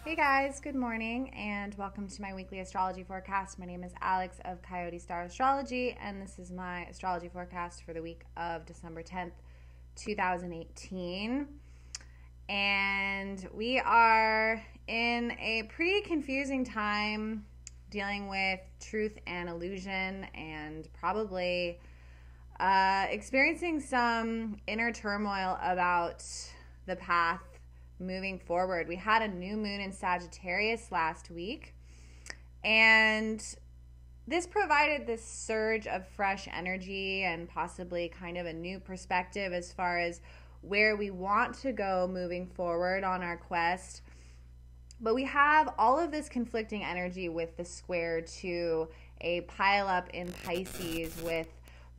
Hey guys, good morning and welcome to my weekly astrology forecast. My name is Alex of coyotestarastrology and this is my astrology forecast for the week of December 10th, 2018. And we are in a pretty confusing time dealing with truth and illusion and probably experiencing some inner turmoil about the path moving forward. We had a new moon in Sagittarius last week, and this provided this surge of fresh energy and possibly kind of a new perspective as far as where we want to go moving forward on our quest. But we have all of this conflicting energy with the square to a pile up in Pisces with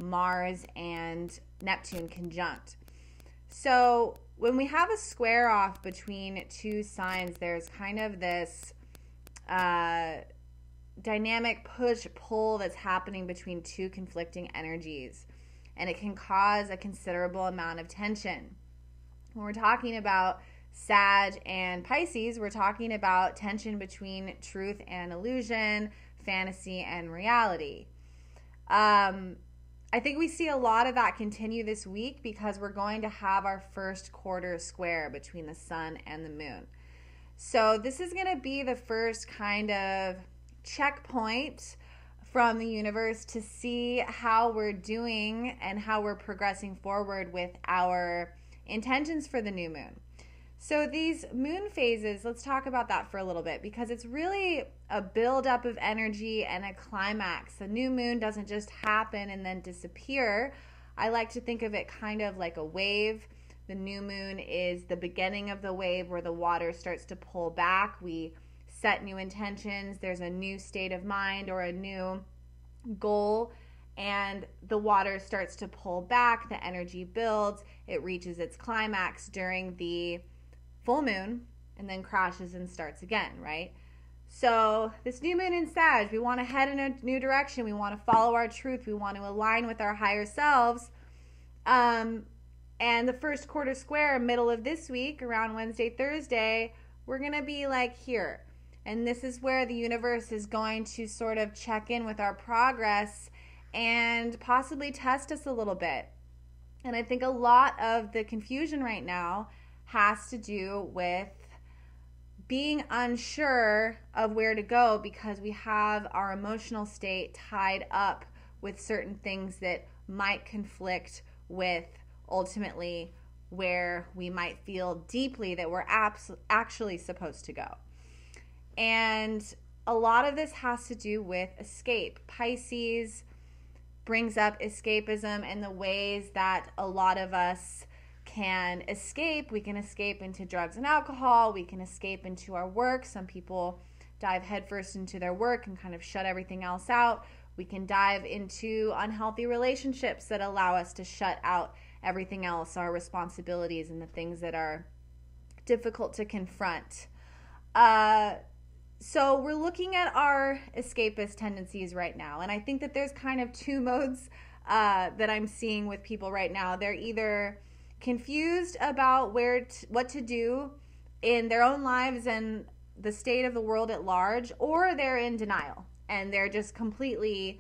Mars and Neptune conjunct. So when we have a square off between two signs, there's kind of this dynamic push-pull that's happening between two conflicting energies, and it can cause a considerable amount of tension. When we're talking about Sag and Pisces, we're talking about tension between truth and illusion, fantasy and reality. I think we see a lot of that continue this week because we're going to have our first quarter square between the sun and the moon. So this is going to be the first kind of checkpoint from the universe to see how we're doing and how we're progressing forward with our intentions for the new moon. So these moon phases, let's talk about that for a little bit because it's really a buildup of energy and a climax. The new moon doesn't just happen and then disappear. I like to think of it kind of like a wave. The new moon is the beginning of the wave where the water starts to pull back. We set new intentions. There's a new state of mind or a new goal, and the water starts to pull back. The energy builds. It reaches its climax during the full moon and then crashes and starts again, right? So this new moon in Sag, we want to head in a new direction. We want to follow our truth. We want to align with our higher selves. And the first quarter square, middle of this week, around Wednesday, Thursday, we're going to be like here. And this is where the universe is going to sort of check in with our progress and possibly test us a little bit. And I think a lot of the confusion right now has to do with being unsure of where to go because we have our emotional state tied up with certain things that might conflict with ultimately where we might feel deeply that we're actually supposed to go. And a lot of this has to do with escape. Pisces brings up escapism and the ways that a lot of us can escape. We can escape into drugs and alcohol. We can escape into our work. Some people dive headfirst into their work and kind of shut everything else out. We can dive into unhealthy relationships that allow us to shut out everything else, our responsibilities and the things that are difficult to confront. So we're looking at our escapist tendencies right now. And I think that there's kind of two modes that I'm seeing with people right now. They're either confused about what to do in their own lives and the state of the world at large, or they're in denial and they're just completely,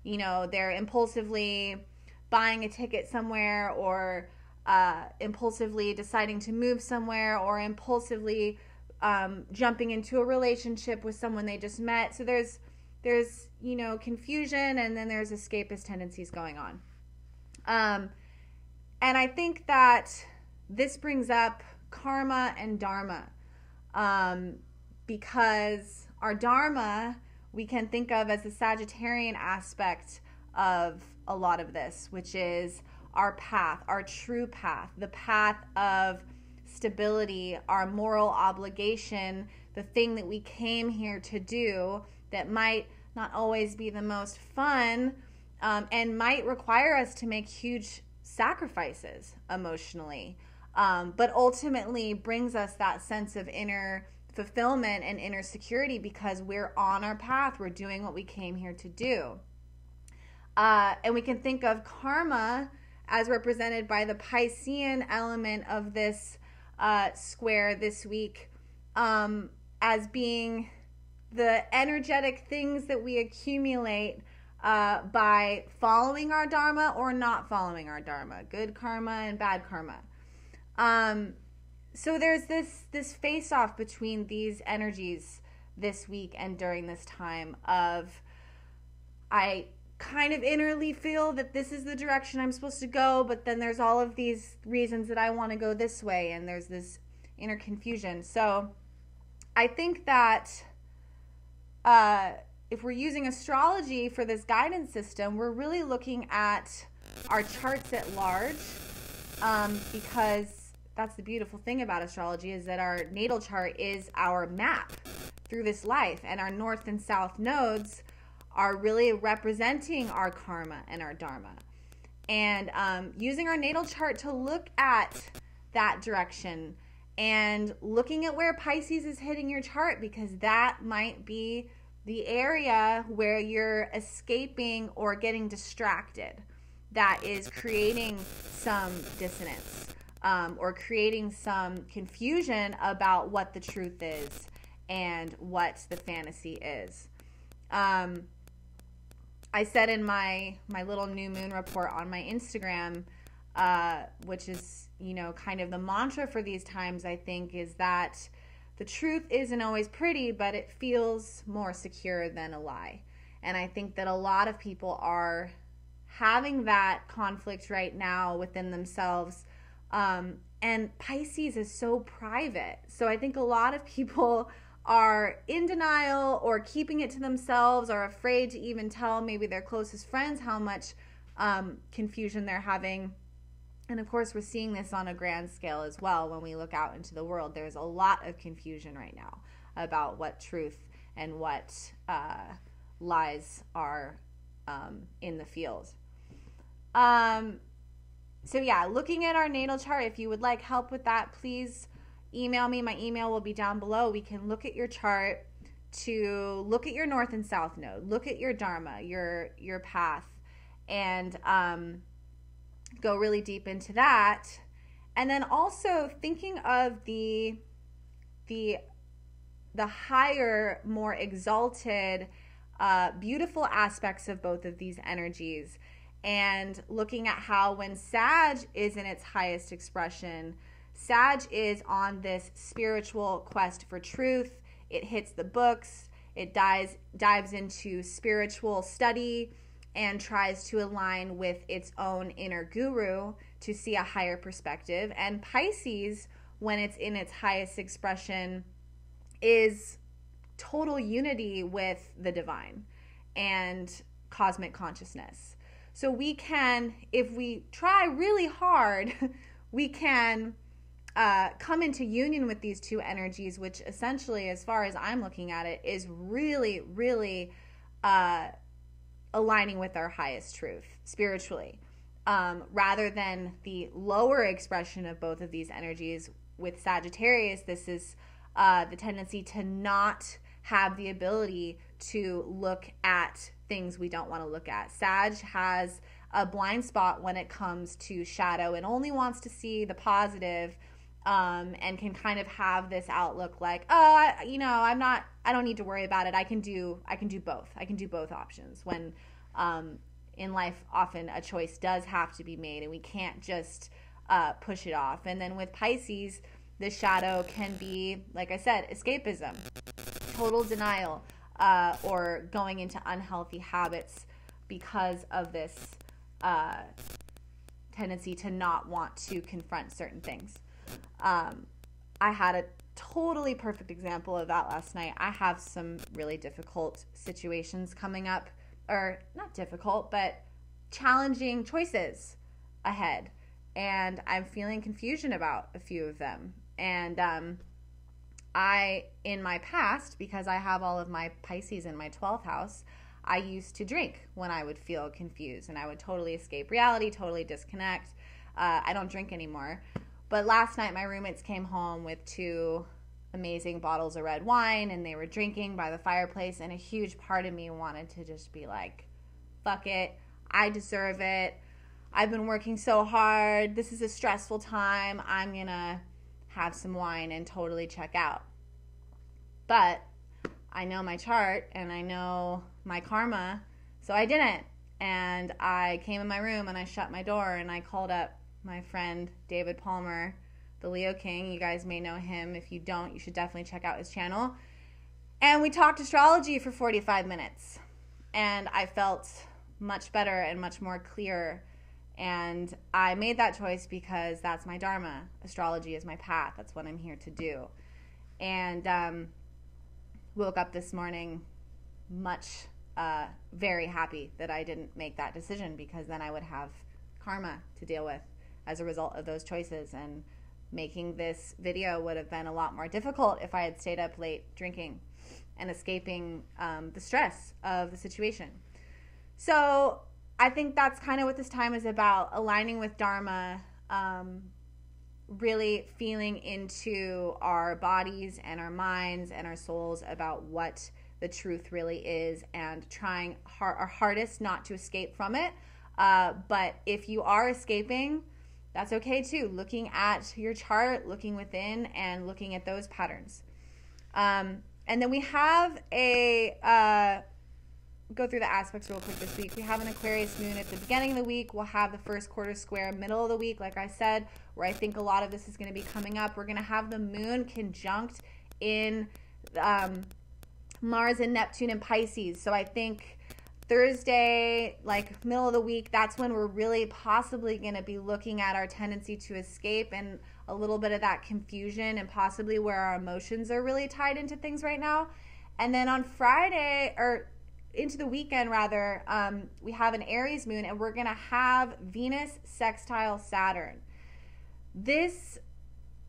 they're impulsively buying a ticket somewhere or impulsively deciding to move somewhere or impulsively jumping into a relationship with someone they just met. So there's confusion, and then there's escapist tendencies going on. And I think that this brings up karma and dharma, because our dharma we can think of as the Sagittarian aspect of a lot of this, which is our path, our true path, the path of stability, our moral obligation, the thing that we came here to do that might not always be the most fun, and might require us to make huge sacrifices emotionally, but ultimately brings us that sense of inner fulfillment and inner security because we're on our path. We're doing what we came here to do. And we can think of karma as represented by the Piscean element of this square this week as being the energetic things that we accumulate by following our Dharma or not following our Dharma, good karma and bad karma. So there's this face-off between these energies this week and during this time of, I kind of innerly feel that this is the direction I'm supposed to go, but then there's all of these reasons that I want to go this way, and there's this inner confusion. So I think that if we're using astrology for this guidance system, we're really looking at our charts at large, because that's the beautiful thing about astrology, is that our natal chart is our map through this life, and our north and south nodes are really representing our karma and our dharma. And using our natal chart to look at that direction and looking at where Pisces is hitting your chart, because that might be the area where you're escaping or getting distracted, that is creating some dissonance, or creating some confusion about what the truth is and what the fantasy is. I said in my little new moon report on my Instagram, which is, kind of the mantra for these times, I think, is that the truth isn't always pretty, but it feels more secure than a lie. And I think that a lot of people are having that conflict right now within themselves. And Pisces is so private. So I think a lot of people are in denial or keeping it to themselves, or afraid to even tell maybe their closest friends how much confusion they're having. And of course, we're seeing this on a grand scale as well. When we look out into the world, there's a lot of confusion right now about what truth and what lies are in the field. So yeah, looking at our natal chart, if you would like help with that, please email me. My email will be down below. We can look at your chart to look at your north and south node, look at your dharma, your path, and go really deep into that. And then also thinking of the higher, more exalted, beautiful aspects of both of these energies, and looking at how when Sag is in its highest expression, Sag is on this spiritual quest for truth. It hits the books, it dives into spiritual study, and tries to align with its own inner guru to see a higher perspective. And Pisces, when it's in its highest expression, is total unity with the divine and cosmic consciousness. So we can, if we try really hard, we can come into union with these two energies, which essentially, as far as I'm looking at it, is really, really aligning with our highest truth spiritually, rather than the lower expression of both of these energies. With Sagittarius, this is the tendency to not have the ability to look at things we don't want to look at. Sag has a blind spot when it comes to shadow and only wants to see the positive, and can kind of have this outlook like, I don't need to worry about it. I can do both. I can do both options. When in life, often a choice does have to be made, and we can't just push it off. And then with Pisces, the shadow can be, like I said, escapism, total denial, or going into unhealthy habits because of this tendency to not want to confront certain things. I had a totally perfect example of that last night. I have some really difficult situations coming up, or not difficult, but challenging choices ahead. And I'm feeling confusion about a few of them. And I, in my past, because I have all of my Pisces in my 12th house, I used to drink when I would feel confused, and I would totally escape reality, totally disconnect. I don't drink anymore. But last night, my roommates came home with 2 amazing bottles of red wine, and they were drinking by the fireplace, and a huge part of me wanted to just be like, fuck it, I deserve it. I've been working so hard. This is a stressful time. I'm going to have some wine and totally check out. But I know my chart and I know my karma, so I didn't. And I came in my room and I shut my door and I called up my friend David Palmer, the Leo King. You guys may know him. If you don't, you should definitely check out his channel. And we talked astrology for 45 minutes. And I felt much better and much more clear. And I made that choice because that's my Dharma. Astrology is my path. That's what I'm here to do. And woke up this morning very happy that I didn't make that decision, because then I would have karma to deal with as a result of those choices. And making this video would have been a lot more difficult if I had stayed up late drinking and escaping the stress of the situation. So I think that's kind of what this time is about, aligning with Dharma, really feeling into our bodies and our minds and our souls about what the truth really is, and trying our hardest not to escape from it. But if you are escaping, that's okay too. Looking at your chart, looking within, and looking at those patterns. And then we have go through the aspects real quick this week. We have an Aquarius moon at the beginning of the week. We'll have the first quarter square middle of the week, like I said, where I think a lot of this is going to be coming up. We're going to have the moon conjunct in Mars and Neptune and Pisces. So I think Thursday, like middle of the week, that's when we're really possibly going to be looking at our tendency to escape and a little bit of that confusion, and possibly where our emotions are really tied into things right now. And then on Friday, or into the weekend rather, we have an Aries moon, and we're going to have Venus sextile Saturn. This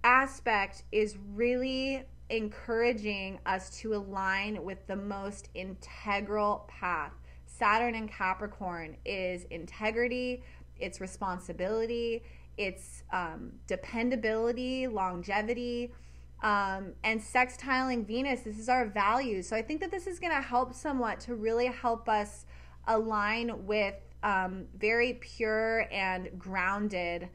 aspect is really encouraging us to align with the most integral path. Saturn in Capricorn is integrity, it's responsibility, it's dependability, longevity, and sextiling Venus. This is our values. So I think that this is going to help somewhat to really help us align with very pure and grounded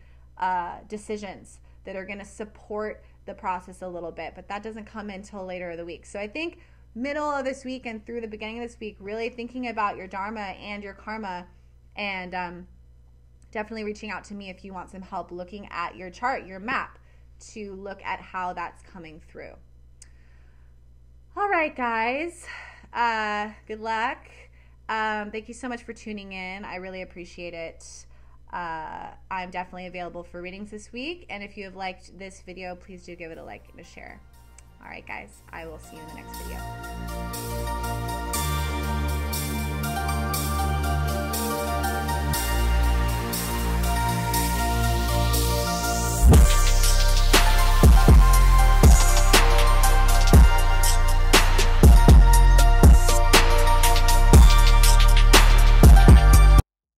decisions that are going to support the process a little bit. But that doesn't come until later of the week. So I think middle of this week and through the beginning of this week, really thinking about your Dharma and your karma, and definitely reaching out to me if you want some help looking at your chart, your map, to look at how that's coming through. All right, guys. Good luck. Thank you so much for tuning in. I really appreciate it. I'm definitely available for readings this week. And if you have liked this video, please do give it a like and a share. All right, guys. I will see you in the next video.